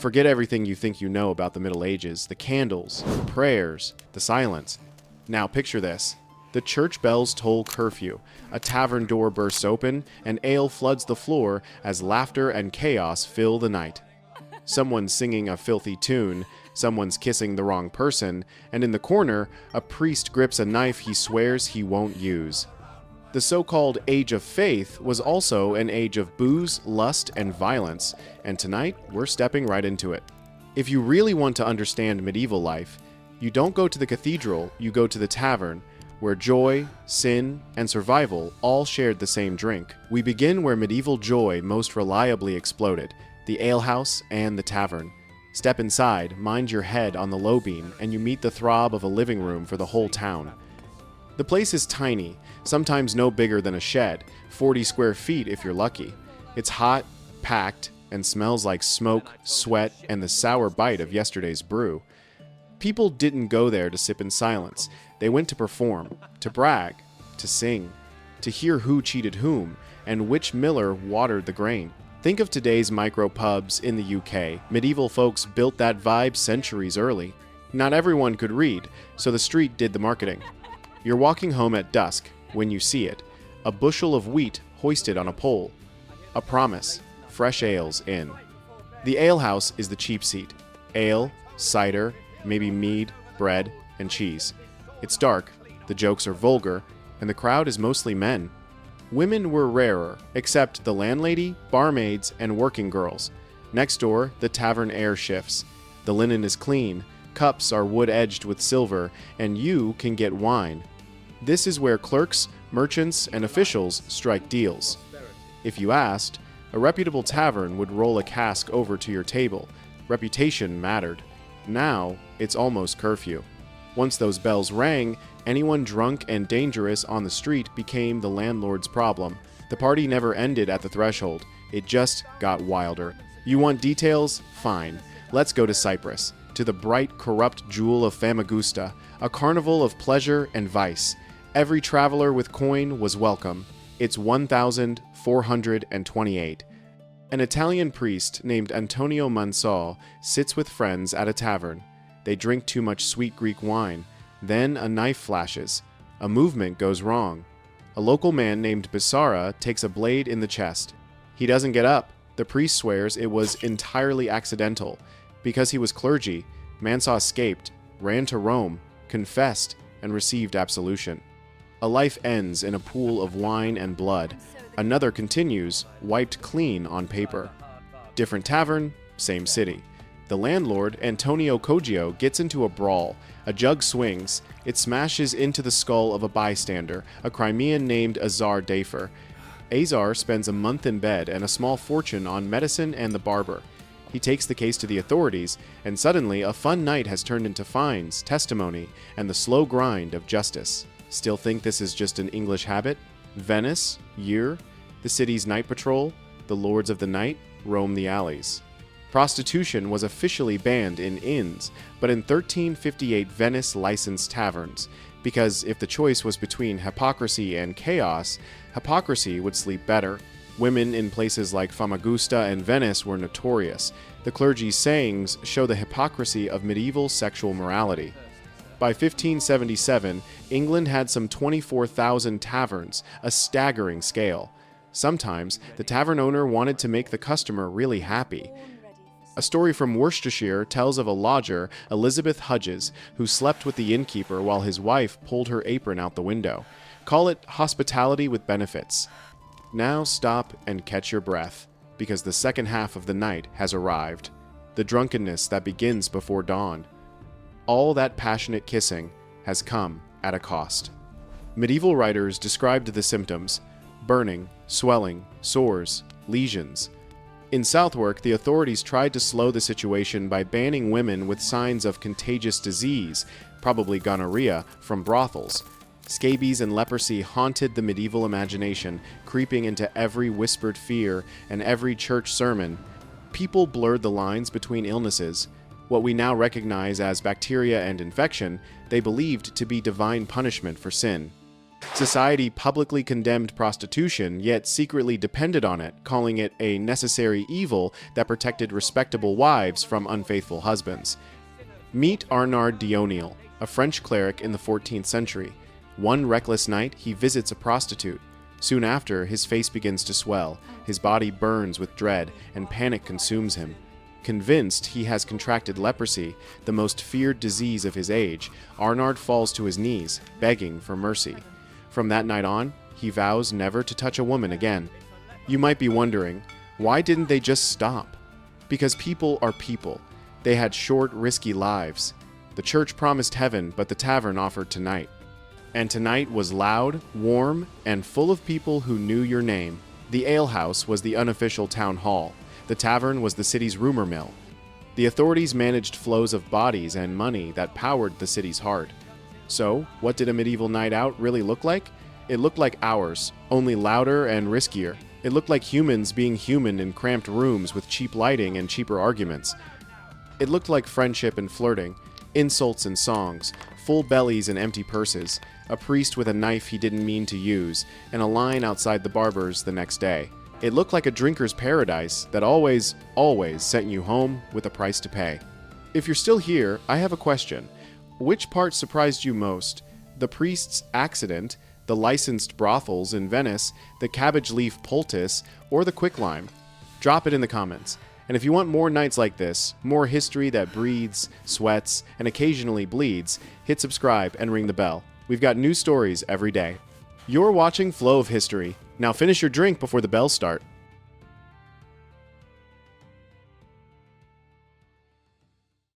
Forget everything you think you know about the Middle Ages, the candles, the prayers, the silence. Now picture this. The church bells toll curfew, a tavern door bursts open, and ale floods the floor as laughter and chaos fill the night. Someone's singing a filthy tune, someone's kissing the wrong person, and in the corner, a priest grips a knife he swears he won't use. The so-called Age of Faith was also an age of booze, lust, and violence, and tonight we're stepping right into it. If you really want to understand medieval life, you don't go to the cathedral, you go to the tavern, where joy, sin, and survival all shared the same drink. We begin where medieval joy most reliably exploded, the alehouse and the tavern. Step inside, mind your head on the low beam, and you meet the throb of a living room for the whole town. The place is tiny, sometimes no bigger than a shed, 40 square feet if you're lucky. It's hot, packed, and smells like smoke, sweat, and the sour bite of yesterday's brew. People didn't go there to sip in silence. They went to perform, to brag, to sing, to hear who cheated whom, and which miller watered the grain. Think of today's micro pubs in the UK. Medieval folks built that vibe centuries early. Not everyone could read, so the street did the marketing. You're walking home at dusk when you see it. A bushel of wheat hoisted on a pole. A promise, fresh ales in. The alehouse is the cheap seat. Ale, cider, maybe mead, bread, and cheese. It's dark, the jokes are vulgar, and the crowd is mostly men. Women were rarer, except the landlady, barmaids, and working girls. Next door, the tavern air shifts. The linen is clean, cups are wood-edged with silver, and you can get wine. This is where clerks, merchants, and officials strike deals. If you asked, a reputable tavern would roll a cask over to your table. Reputation mattered. Now, it's almost curfew. Once those bells rang, anyone drunk and dangerous on the street became the landlord's problem. The party never ended at the threshold. It just got wilder. You want details? Fine. Let's go to Cyprus, to the bright, corrupt jewel of Famagusta, a carnival of pleasure and vice. Every traveler with coin was welcome. It's 1428. An Italian priest named Antonio Mansol sits with friends at a tavern. They drink too much sweet Greek wine. Then a knife flashes. A movement goes wrong. A local man named Bissara takes a blade in the chest. He doesn't get up. The priest swears it was entirely accidental. Because he was clergy, Mansol escaped, ran to Rome, confessed, and received absolution. A life ends in a pool of wine and blood. Another continues, wiped clean on paper. Different tavern, same city. The landlord, Antonio Coggio, gets into a brawl. A jug swings. It smashes into the skull of a bystander, a Crimean named Azar Dafer. Azar spends a month in bed and a small fortune on medicine and the barber. He takes the case to the authorities, and suddenly a fun night has turned into fines, testimony, and the slow grind of justice. Still think this is just an English habit? Venice, year, the city's night patrol, the lords of the night roam the alleys. Prostitution was officially banned in inns, but in 1358 Venice licensed taverns, because if the choice was between hypocrisy and chaos, hypocrisy would sleep better. Women in places like Famagusta and Venice were notorious. The clergy's sayings show the hypocrisy of medieval sexual morality. By 1577, England had some 24,000 taverns, a staggering scale. Sometimes, the tavern owner wanted to make the customer really happy. A story from Worcestershire tells of a lodger, Elizabeth Hudges, who slept with the innkeeper while his wife pulled her apron out the window. Call it hospitality with benefits. Now stop and catch your breath, because the second half of the night has arrived. The drunkenness that begins before dawn. All that passionate kissing has come at a cost. Medieval writers described the symptoms: burning, swelling, sores, lesions. In Southwark, the authorities tried to slow the situation by banning women with signs of contagious disease, probably gonorrhea, from brothels. Scabies and leprosy haunted the medieval imagination, creeping into every whispered fear and every church sermon. People blurred the lines between illnesses. What we now recognize as bacteria and infection, they believed to be divine punishment for sin. Society publicly condemned prostitution, yet secretly depended on it, calling it a necessary evil that protected respectable wives from unfaithful husbands. Meet Arnaud Dioneel, a French cleric in the 14th century. One reckless night, he visits a prostitute. Soon after, his face begins to swell, his body burns with dread, and panic consumes him. Convinced he has contracted leprosy, the most feared disease of his age, Arnaud falls to his knees, begging for mercy. From that night on, he vows never to touch a woman again. You might be wondering, why didn't they just stop? Because people are people. They had short, risky lives. The church promised heaven, but the tavern offered tonight. And tonight was loud, warm, and full of people who knew your name. The alehouse was the unofficial town hall. The tavern was the city's rumor mill. The authorities managed flows of bodies and money that powered the city's heart. So, what did a medieval night out really look like? It looked like ours, only louder and riskier. It looked like humans being human in cramped rooms with cheap lighting and cheaper arguments. It looked like friendship and flirting, insults and songs, full bellies and empty purses, a priest with a knife he didn't mean to use, and a line outside the barber's the next day. It looked like a drinker's paradise that always sent you home with a price to pay. If you're still here, I have a question. Which part surprised you most? The priest's accident, the licensed brothels in Venice, the cabbage leaf poultice, or the quicklime? Drop it in the comments. And if you want more nights like this, more history that breathes, sweats, and occasionally bleeds, hit subscribe and ring the bell. We've got new stories every day. You're watching Flow of History. Now finish your drink before the bells start.